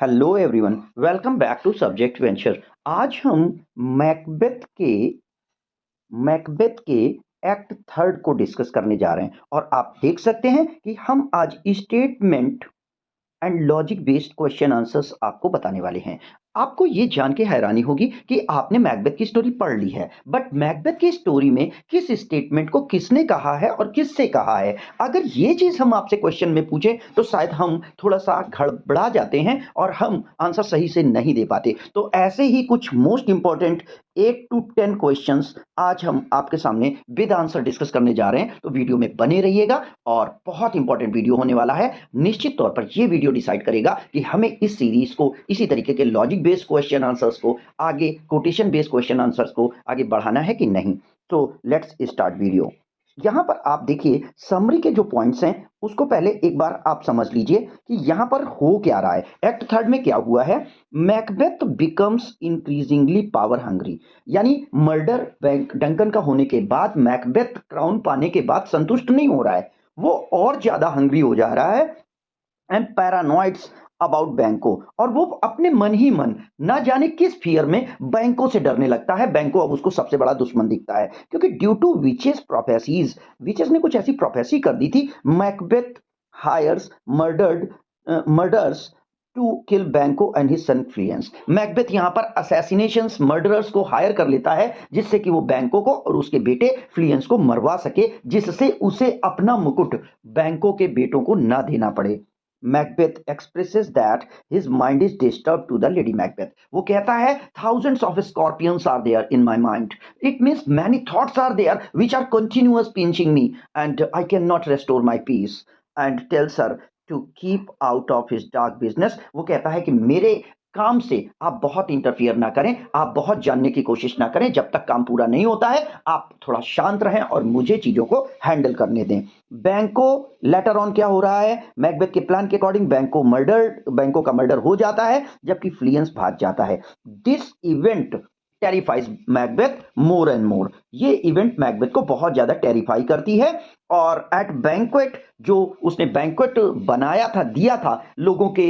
Hello everyone, welcome back to subject venture. आज हम Macbeth के मैकबेथ के एक्ट थर्ड को डिस्कस करने जा रहे हैं और आप देख सकते हैं कि हम आज statement and logic based question answers आपको बताने वाले हैं। आपको ये जान के हैरानी होगी कि आपने मैकबेथ की स्टोरी पढ़ ली है, बट मैकबेथ की स्टोरी में किस स्टेटमेंट को किसने कहा है और किससे कहा है। अगर ये चीज हम आपसे क्वेश्चन में पूछे तो शायद हम थोड़ा सा गड़बड़ा जाते हैं और हम आंसर सही से नहीं दे पाते। तो ऐसे ही कुछ मोस्ट इंपॉर्टेंट 8 to 10 क्वेश्चंस आज हम आपके सामने विद आंसर डिस्कस करने जा रहे हैं, तो वीडियो में बने रहिएगा और बहुत इंपॉर्टेंट वीडियो होने वाला है। निश्चित तौर पर यह वीडियो डिसाइड करेगा कि हमें इस सीरीज को इसी तरीके के लॉजिक बेस्ड क्वेश्चन आंसर्स को आगे, कोटेशन बेस्ड क्वेश्चन आंसर्स को आगे बढ़ाना है कि नहीं। तो लेट्स स्टार्ट वीडियो। यहां पर आप देखिए समरी के जो पॉइंट्स हैं उसको पहले एक बार आप समझ लीजिए कि यहां पर हो क्या रहा है। एक्ट थर्ड में क्या हुआ है, Macbeth becomes increasingly power hungry, यानी मर्डर डंकन का होने के बाद मैकबेथ क्राउन पाने के बाद संतुष्ट नहीं हो रहा है, वो और ज्यादा हंग्री हो जा रहा है एंड पैरानॉइड्स अबाउट बैंको, और वो अपने मन ही मन ना जाने किस फियर में बैंकों से डरने लगता है। बैंको अब उसको सबसे बड़ा दुश्मन दिखता है क्योंकि due to witches prophecies, witches ने कुछ ऐसी प्रोफेसी कर दी थी। Macbeth hires murderers to kill Banquo and his son Fleance. Macbeth यहां पर असैसिनेशंस, मर्डरर्स को हायर कर लेता है जिससे कि वो बैंको को और उसके बेटे फ्लियंस को मरवा सके, जिससे उसे अपना मुकुट बैंको के बेटों को ना देना पड़े। Macbeth expresses that his mind is disturbed to the Lady Macbeth. वो कहता है thousands of scorpions are there in my mind. It means many thoughts are there which are continuous pinching me and I cannot restore my peace. And tells her to keep out of his dark business. वो कहता है कि मेरे काम से आप बहुत interfere ना करें, आप बहुत जानने की कोशिश ना करें, जब तक काम पूरा नहीं होता है आप थोड़ा शांत रहें और मुझे चीजों को हैंडल करने दें। बैंको लेटर ऑन क्या हो रहा है, मैकबेथ के प्लान के अकॉर्डिंग बैंको का मर्डर हो जाता है जबकि फ्लियंस भाग जाता है। This event terrifies Macbeth more and more, ये इवेंट मैकबेथ को बहुत ज्यादा टेरिफाई करती है। और एट बैंक्वेट, जो उसने बैंक्वेट बनाया था, दिया था लोगों के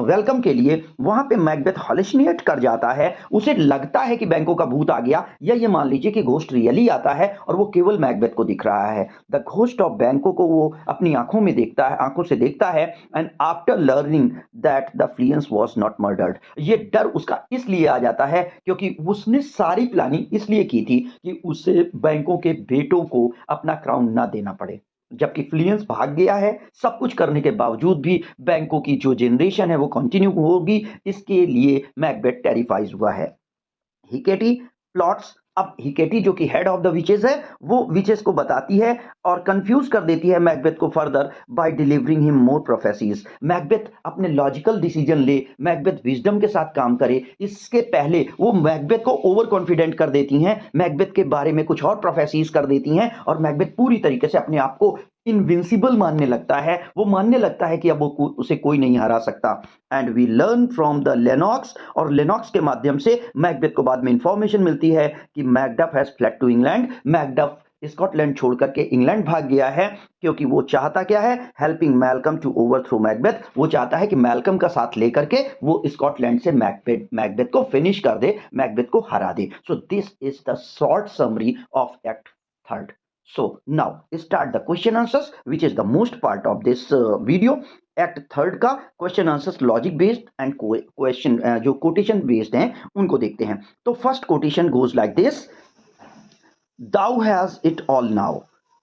वेलकम के लिए, वहां पे मैकबेथ हॉलिसिनेट कर जाता है। उसे लगता है कि बैंको का भूत आ गया, या ये मान लीजिए कि घोस्ट रियली आता है और वो केवल मैकबेथ को दिख रहा है। द घोस्ट ऑफ बैंको को वो अपनी आंखों में देखता है, आंखों से देखता है। And after learning that the Fleance was not murdered, ये डर उसका इसलिए आ जाता है क्योंकि उसने सारी प्लानिंग इसलिए की थी कि उसे बैंकों के बेटों को अपना क्राउन ना देना पड़े, जबकि फ्लियंस भाग गया है। सब कुछ करने के बावजूद भी बैंकों की जो जनरेशन है वो कंटिन्यू होगी, इसके लिए मैकबेथ टेरिफाइज हुआ है। हिकेटी प्लॉट्स, अब हिकेटी जो कि हेड ऑफ द विचेस है, वो विचेस को बताती है और कंफ्यूज कर देती है मैकबेथ को further bye delivering him more prophecies. Macbeth अपने लॉजिकल डिसीजन ले, मैकबेथ विजडम के साथ काम करे, इसके पहले वो मैकबेथ को ओवर कॉन्फिडेंट कर देती हैं, मैकबेथ के बारे में कुछ और प्रोफेसीज कर देती हैं और मैकबेथ पूरी तरीके से अपने आप को इनविंसिबल मानने लगता है। वो मानने लगता है कि अब वो उसे कोई नहीं हरा सकता। And we learn from the Lennox, और लेनॉक्स के माध्यम से मैकबेथ को बाद में इंफॉर्मेशन मिलती है कि Macduff has fled to England. Macduff Scotland छोड़ करके इंग्लैंड भाग गया है क्योंकि वो चाहता क्या है, helping Malcolm to overthrow Macbeth. वो चाहता है कि मैल्कम का साथ लेकर के वो स्कॉटलैंड से मैकबेथ को फिनिश कर दे, मैकबेथ को हरा दे। So this is the short summary of act third. So now start the question answers, which is the most part of this video. Act third का question answers logic based and question जो quotation based हैं उनको देखते हैं। तो first quotation goes like this, Thou has it all now,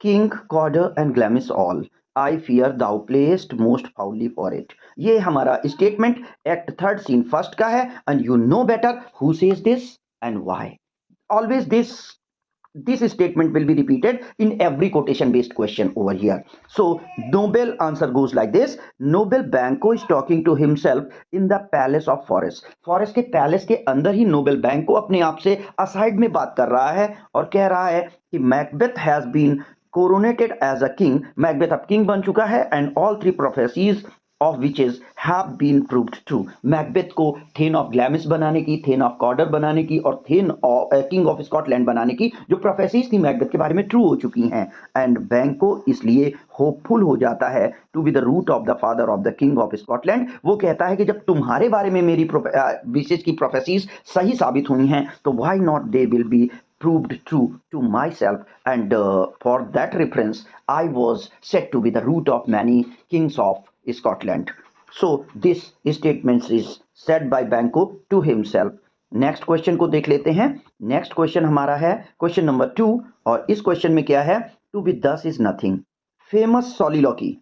King, Corder and Glamis all. I fear thou playest most foully for it. ये हमारा statement act third scene first का है and you know better who says this and why. Always this statement will be repeated in every quotation based question over here. So Nobel answer goes like this, Nobel Banco is talking to himself in the palace of Forest. Forest के palace के अंदर ही Nobel बैंको अपने आप से aside में बात कर रहा है और कह रहा है कि Macbeth has been coronated as a king, Macbeth अब किंग बन चुका है and all three prophecies of witches have been proved true. Macbeth को थेन ऑफ ग्लैमिस बनाने की, थेन ऑफ कॉर्डर बनाने की और थेन किंग ऑफ स्कॉटलैंड बनाने की जो प्रोफेसीज थी मैकबेथ के बारे में ट्रू हो चुकी हैं। एंड बैंको इसलिए होपफुल हो जाता है to be the root of the father of the king of Scotland. वो कहता है कि जब तुम्हारे बारे में मेरी विशेष की प्रोफेसीज सही साबित हुई हैं तो why not they will be proved true to myself, and for that reference I was said to be the root of many kings of Scotland. So this statement is said by Banquo to himself. Next question को देख लेते हैं। Next question हमारा है question number 2 और इस question में क्या है, to be thus is nothing. Famous soliloquy,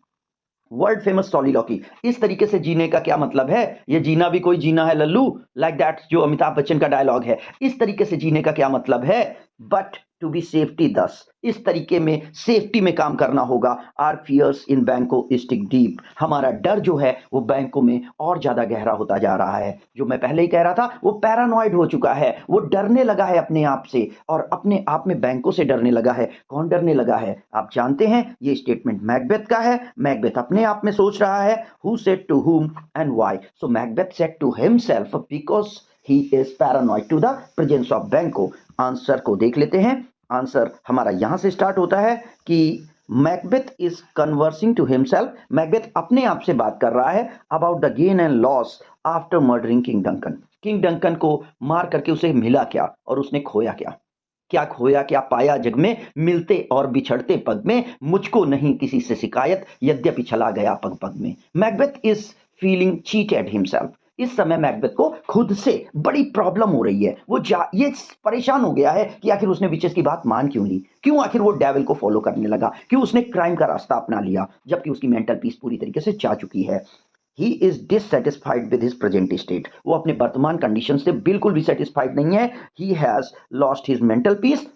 world famous soliloquy, इस तरीके से जीने का क्या मतलब है, ये जीना भी कोई जीना है लल्लू, लाइक दैट जो अमिताभ बच्चन का डायलॉग है, इस तरीके से जीने का क्या मतलब है, बट टू बी सेफ्टी दस, इस तरीके में सेफ्टी में काम करना होगा। आर फियर्स इन बैंको स्टिक डीप, हमारा डर जो है वो बैंकों में और ज्यादा गहरा होता जा रहा है। जो मैं पहले ही कह रहा था वो पैरानॉइड हो चुका है, वो डरने लगा है अपने आप से और अपने आप में बैंकों से डरने लगा है। कौन डरने लगा है आप जानते हैं, ये स्टेटमेंट मैकबेथ का है। मैकबेथ अपने आप में सोच रहा है who said to whom and why. So Macbeth said to himself because he is paranoid to the presence of Banquo. Answer को देख लेते हैं। आंसर हमारा यहां से स्टार्ट होता है कि Macbeth is conversing to himself, Macbeth अपने आप से बात कर रहा है about the gain and loss after murdering king Duncan. King Duncan को मार करके उसे मिला क्या और उसने खोया क्या, क्या खोया क्या पाया जग में, मिलते और बिछड़ते पग में मुझको नहीं किसी से शिकायत, यद्यपि चला गया पग पग में। Macbeth is feeling cheated himself. इस समय मैकबेथ को खुद से बड़ी प्रॉब्लम हो रही है, वो ये परेशान हो गया है कि आखिर उसने विचेस की बात मान क्यों ली, क्यों आखिर वो डेविल को फॉलो करने लगा, क्यों उसने क्राइम का रास्ता अपना लिया जबकि उसकी मेंटल पीस पूरी तरीके से जा चुकी है। He is dissatisfied with his present state, वो अपने वर्तमान कंडीशन से बिल्कुल भी सेटिस्फाइड नहीं है। He has lost his mental peace,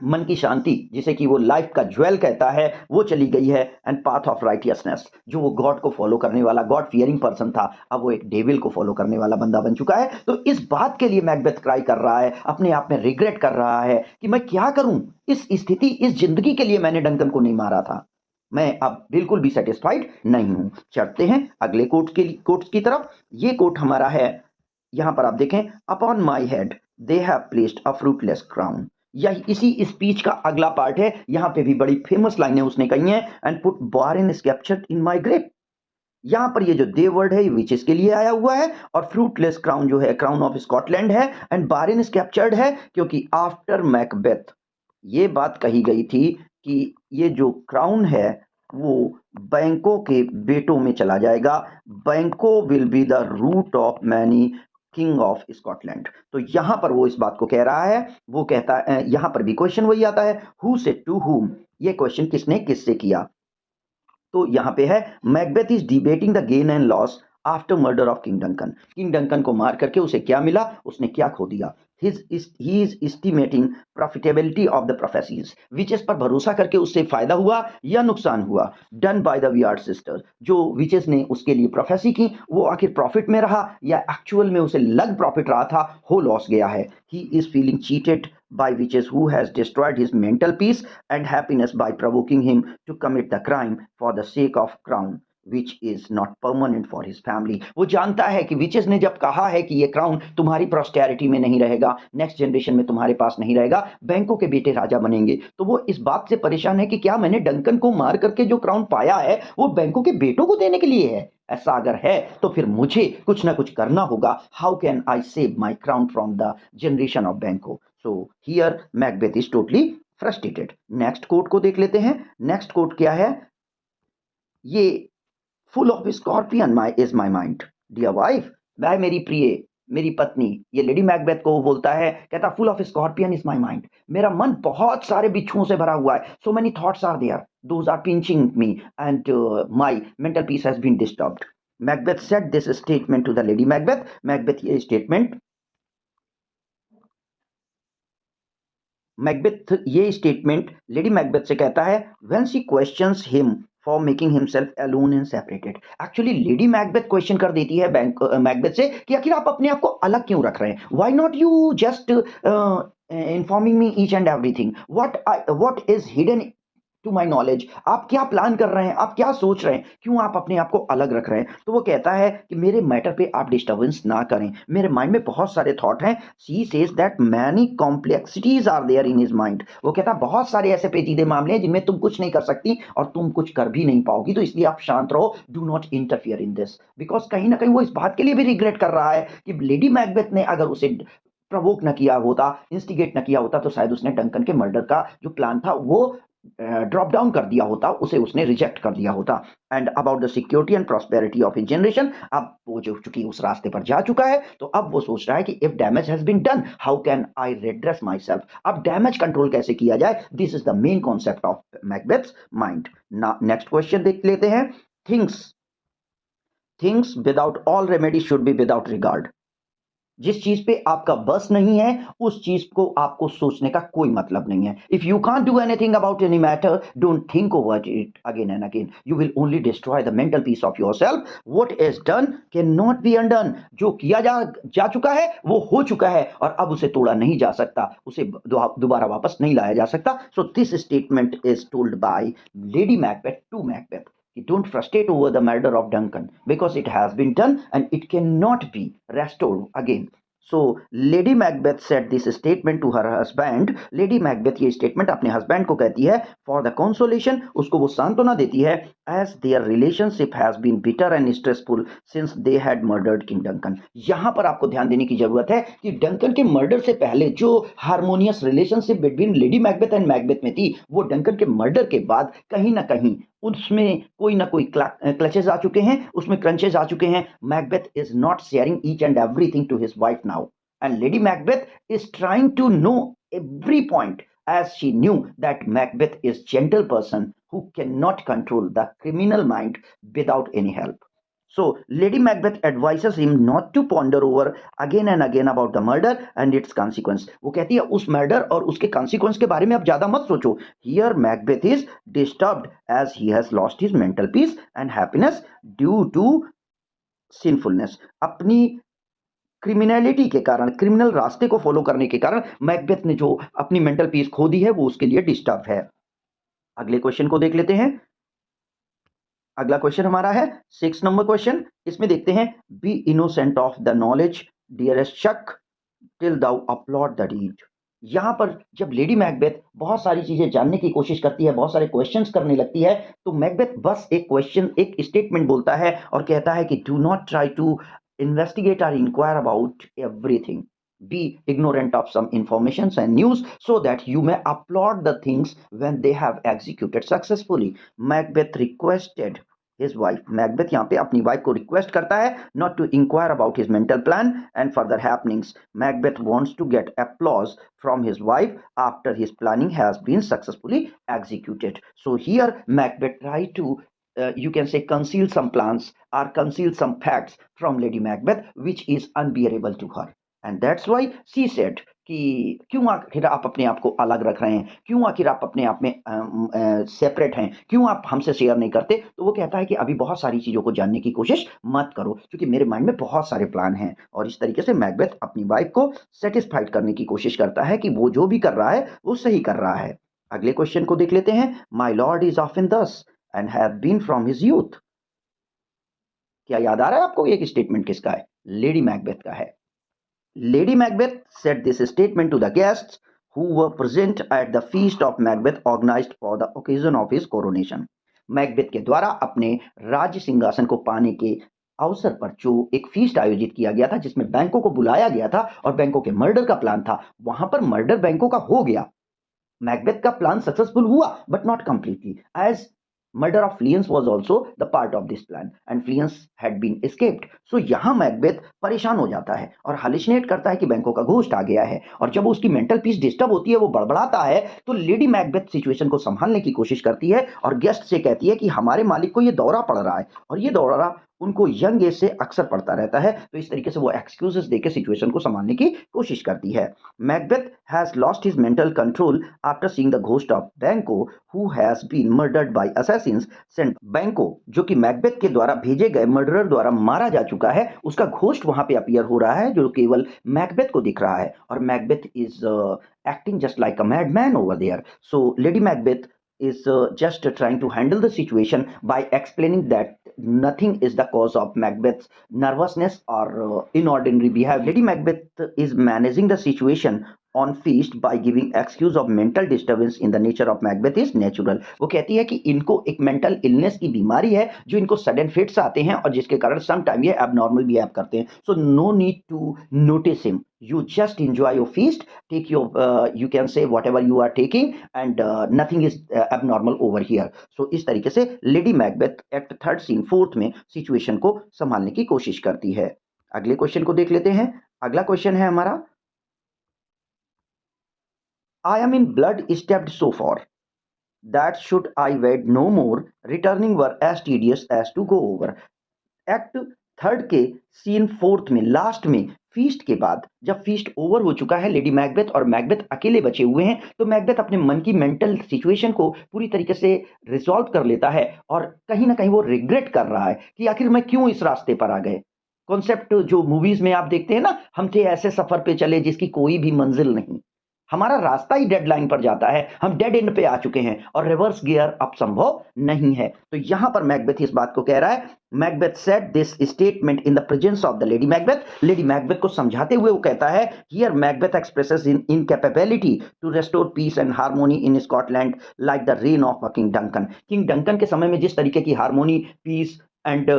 मन की शांति जिसे कि वो लाइफ का ज्वेल कहता है वो चली गई है। एंड पाथ ऑफ राइटियसनेस, जो वो गॉड को फॉलो करने वाला गॉड फियरिंग पर्सन था, अब वो एक डेविल को फॉलो करने वाला बंदा बन चुका है। तो इस बात के लिए मैकबेथ क्राई कर रहा है, अपने आप में रिग्रेट कर रहा है कि मैं क्या करूं, इस स्थिति इस जिंदगी के लिए मैंने डंकन को नहीं मारा था, मैं अब बिल्कुल भी सेटिस्फाइड नहीं हूं। चढ़ते हैं अगले कोट्स की तरफ। ये कोट हमारा है, यहां पर आप देखें, upon my head they have placed a fruitless crown. यह इसी स्पीच का अगला पार्ट है, यहां पे भी बड़ी फेमस लाइनें उसने कही हैं। And put barren is captured in my grip, यहां पर ये जो दे वर्ड है विच इसके लिए आया हुआ है और फ्रूटलेस क्राउन जो है क्राउन ऑफ स्कॉटलैंड है। एंड बारन इज कैप्चर्ड है क्योंकि आफ्टर मैकबेथ ये बात कही गई थी कि ये जो क्राउन है वो बैंकों के बेटों में चला जाएगा। Banquo will be the root of many king of Scotland. तो यहां पर वो इस बात को कह रहा है, वो कहता है, यहां पर भी क्वेश्चन वही आता है, हु सेड टू हुम, ये क्वेश्चन किसने किससे किया। तो यहां पे है Macbeth is debating the gain and loss after murder of king Duncan. King Duncan को मार करके उसे क्या मिला, उसने क्या खो दिया। He is estimating profitability of the prophecies, witches पर भरोसा करके उससे फायदा हुआ या नुकसान हुआ। डन बाय द वियार्ड सिस्टर, जो विचेस ने उसके लिए प्रोफेसी की वो आखिर प्रॉफिट में रहा या एक्चुअल में उसे लग प्रॉफिट रहा था, हो लॉस गया है। He is feeling cheated by witches who has destroyed his mental peace and happiness by provoking him to commit the crime for the sake of crown which is not permanent for his family। वो जानता है कि witches ने जब कहा है कि ये क्राउन तुम्हारी प्रोस्टेरिटी में नहीं रहेगा, नेक्स्ट जनरेशन में तुम्हारे पास नहीं रहेगा, बैंकों के बेटे राजा बनेंगे, तो वो इस बात से परेशान है कि क्या मैंने डंकन को मार करके जो क्राउन पाया है वो बैंकों के बेटों को देने के लिए है। ऐसा अगर है तो फिर मुझे कुछ ना कुछ करना होगा। How can I save my crown from the generation of Banquo. So here Macbeth is totally frustrated. Next quote को देख लेते हैं। नेक्स्ट कोट क्या है, ये full of scorpion my is my mind dear wife, वह मेरी प्रिय मेरी पत्नी, ये लेडी मैकबेथ को बोलता है, कहता full of scorpion is my mind, मेरा मन बहुत सारे बिच्छुओं से भरा हुआ है। So many thoughts are there, those are pinching me and my mental peace has been disturbed. Macbeth said this statement to the lady Macbeth. Macbeth ये स्टेटमेंट लेडी मैकबेथ से कहता है when she questions him for making himself alone and separated. Actually lady Macbeth question कर देती है Macbeth से कि आखिर आप अपने आप को अलग क्यों रख रहे हैं, why not you just informing me each and everything, what is hidden to my knowledge, आप क्या प्लान कर रहे हैं, आप क्या सोच रहे हैं, क्यों आप अपने आप को अलग रख रहे हैं? तो वो कहता है कि मेरे मैटर पे आप डिस्टर्बेंस ना करें, मेरे माइंड में बहुत सारे थॉट हैं। She says that many complexities are there in his mind. वो कहता है बहुत सारे ऐसे पेचीदे मामले हैं जिनमें तुम कुछ नहीं कर सकती और तुम कुछ कर भी नहीं पाओगी, तो इसलिए आप शांत रहो, do not interfere in this. Because कहीं ना कहीं वो इस बात के लिए भी रिग्रेट कर रहा है कि लेडी मैकबेथ ने अगर उसे प्रवोक न किया होता, इंस्टिगेट न किया होता, तो शायद उसने डंकन के मर्डर का जो प्लान था वो ड्रॉप डाउन कर दिया होता, उसे उसने रिजेक्ट कर दिया होता। And about the security and prosperity of his generation, अब वो जो चूंकि उस रास्ते पर जा चुका है, तो अब वो सोच रहा है कि if damage has been done, how can I redress myself. अब डैमेज कंट्रोल कैसे किया जाए, this is the main concept of Macbeth's mind. Next question देख लेते हैं। Things things without all remedy should be without regard. जिस चीज पे आपका बस नहीं है, उस चीज को आपको सोचने का कोई मतलब नहीं है। If you can't do anything about any matter, don't think over it again and again, you will only destroy the mental peace of your self. What is done can not be undone. जो किया जा चुका है वो हो चुका है, और अब उसे तोड़ा नहीं जा सकता, उसे दोबारा वापस नहीं लाया जा सकता। So this statement is told by lady Macbeth to Macbeth. Don't frustrate over the murder of Duncan because it has been done and it cannot be restored again. So Lady Macbeth said this statement to her husband. Lady Macbeth ये statement अपने husband को कहती है for the consolation, उसको वो सांत्वना देती है, as their relationship has been bitter and stressful since they had murdered King Duncan. यहाँ पर आपको ध्यान देने की जरूरत है कि डंकन के मर्डर से पहले जो harmonious relationship between lady Macbeth and Macbeth में थी, वो डंकन के मर्डर के बाद कहीं ना कहीं उसमें कोई ना कोई क्लचेस आ चुके हैं, उसमें क्रंचेस आ चुके हैं। Macbeth is not sharing each and everything to his wife now, and lady Macbeth is trying to know every point, as she knew that Macbeth is gentle person who cannot control the criminal mind without any help. So Lady Macbeth advises him not to ponder over again and again about the murder and its consequence. वो कहती है उस murder और उसके consequence के बारे में आप ज्यादा मत सोचो. Here Macbeth is disturbed as he has lost his mental peace and happiness due to sinfulness. अपनी क्रिमिनलिटी के कारण, क्रिमिनल रास्ते को फॉलो करने के कारण मैकबेथ ने जो अपनी मेंटल पीस खो दी है, वो उसके लिए डिस्टर्ब है। अगले क्वेश्चन को देख लेते हैं। अगला क्वेश्चन हमारा है 6 नंबर क्वेश्चन। इसमें देखते हैं, be innocent of the knowledge dearest chuck till thou applaud the deed. यहां पर जब लेडी मैकबेथ बहुत सारी चीजें जानने की कोशिश करती है, बहुत सारे क्वेश्चंस करने लगती है, तो मैकबेथ बस एक क्वेश्चन, एक स्टेटमेंट बोलता है और कहता है कि do not try to investigate or inquire about everything. Be ignorant of some informations and news so that you may applaud the things when they have executed successfully. Macbeth requested his wife. Macbeth यहाँ पे अपनी wife को request करता है not to inquire about his mental plan and further happenings. Macbeth wants to get applause from his wife after his planning has been successfully executed. So here Macbeth tried to you can say conceal some plans or conceal some facts from Lady Macbeth which is unbearable to her, and that's why she said कि क्यों आखिर आप अपने आप को अलग रख रहे हैं, क्यों आखिर आप अपने आप में सेपरेट हैं, क्यों आप हमसे शेयर नहीं करते। तो वो कहता है कि अभी बहुत सारी चीज़ों को जानने की कोशिश मत करो क्योंकि मेरे माइंड में बहुत सारे प्लान हैं। और इस तरीके से मैकबेथ अपनी वाइफ को सेटिस्फाइड करने की कोशिश करता है कि वो जो भी कर रहा है वो सही कर रहा है। अगले क्वेश्चन को देख लेते हैं। माई लॉर्ड इज ऑफन दस and have been from his youth. क्या याद आ रहा है आपको ये स्टेटमेंट किसका है? लेडी मैकबेथ का है। Lady Macbeth said this statement to the guests who were present at the feast of Macbeth organized for the occasion of his coronation. Macbeth के द्वारा अपने राज्य सिंहासन को पाने के अवसर पर जो एक फीस्ट आयोजित किया गया था जिसमें बैंकों को बुलाया गया था और बैंकों के मर्डर का प्लान था, वहां पर मर्डर बैंकों का हो गया। मैकबेथ का प्लान सक्सेसफुल हुआ but not completely, as murder of Fleance was also the part of this plan and Fleance had been escaped. So यहाँ मैकबेथ परेशान हो जाता है और हालिसिनेट करता है कि बैंकों का घोस्ट आ गया है, और जब उसकी मेंटल पीस डिस्टर्ब होती है, वो बड़बड़ाता है, तो लेडी मैकबेथ सिचुएशन को संभालने की कोशिश करती है और गेस्ट से कहती है कि हमारे मालिक को ये दौरा पड़ रहा है और ये दौरा उनको यंग एज से अक्सर पड़ता रहता है। तो इस तरीके से वो एक्सक्यूजेस देकर सिचुएशन को संभालने की कोशिश करती है। Macbeth has lost his mental control after seeing the ghost of Banquo who has been murdered by assassins sent. Banquo जो कि मैकबेथ के द्वारा भेजे गए मर्डरर द्वारा मारा जा चुका है, उसका घोस्ट वहां पे अपीयर हो रहा है जो केवल मैकबेथ को दिख रहा है, और Macbeth is acting just like a mad man over there. So lady Macbeth is just trying to handle the situation by explaining that nothing is the cause of Macbeth's nervousness or inordinary behavior. Lady Macbeth is managing the situation on feast by giving excuse of mental disturbance in the nature of Macbeth is natural. वो कहती है कि इनको एक mental illness की बीमारी है जो इनको सडन फिट्स आते हैं और जिसके कारण सम टाइम ये एबनॉर्मल बिहेव करते हैं. So no need to notice him. You just enjoy your feast, take your you can say whatever you are taking, and nothing is abnormal over here. So इस तरीके से lady Macbeth act third scene fourth में situation को संभालने की कोशिश करती है. अगले क्वेश्चन को देख लेते हैं. अगला क्वेश्चन है हमारा, I am in blood stepped so far that should I wed no more, returning were as tedious as to go over. Act third के सीन फोर्थ में लास्ट में फीस्ट के बाद जब फीस्ट ओवर हो चुका है, लेडी मैकबेथ और मैकबेथ अकेले बचे हुए हैं, तो मैकबेथ अपने मन की मेंटल सिचुएशन को पूरी तरीके से रिजॉल्व कर लेता है और कहीं ना कहीं वो रिग्रेट कर रहा है कि आखिर मैं क्यों इस रास्ते पर आ गए. कॉन्सेप्ट जो मूवीज में आप देखते हैं ना, हम थे ऐसे सफर पे चले जिसकी कोई भी मंजिल नहीं, हमारा रास्ता ही डेडलाइन पर जाता है, हम डेड एंड पे आ चुके हैं और रिवर्स गियर अब संभव नहीं है. तो यहां पर मैकबेथ इस बात को कह रहा है. Macbeth said this statement in the presence of the lady Macbeth. Lady Macbeth को समझाते हुए वो कहता है, here Macbeth expresses in incapability to restore peace and harmony in Scotland like the reign of king Duncan. King Duncan के समय में जिस तरीके की harmony, peace and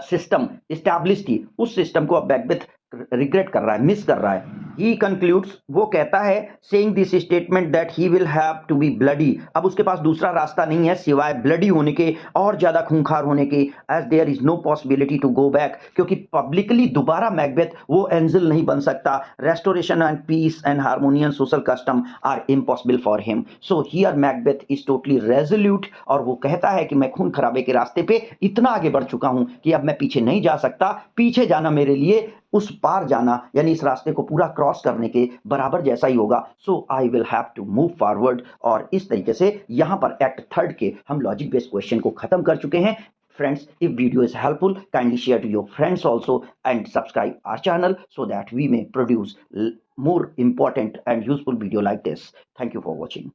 system establish थी, उस सिस्टम को अब मैकबेथ रिग्रेट कर रहा है, मिस कर रहा है. ही कंक्लूड्स, वो कहता है, saying this statement that he will have to be bloody. अब उसके पास दूसरा रास्ता नहीं है सिवाय ब्लडी होने के और ज्यादा खूंखार होने के. As there is no possibility to go back, क्योंकि पब्लिकली दोबारा मैकबेथ वो एंजल नहीं बन सकता. Restoration and peace and harmonious social custom are impossible for him. So here Macbeth is totally resolute, और वो कहता है कि मैं खून खराबे के रास्ते पे इतना आगे बढ़ चुका हूं कि अब मैं पीछे नहीं जा सकता. पीछे जाना मेरे लिए उस पार जाना, यानी इस रास्ते को पूरा क्रॉस करने के बराबर जैसा ही होगा. So I will have to move forward. और इस तरीके से यहां पर एक्ट थर्ड के हम लॉजिक बेस्ड क्वेश्चन को खत्म कर चुके हैं. Friends, if video is helpful, kindly share to your friends also and subscribe our channel so that we may produce more important and useful video like this. Thank you for watching.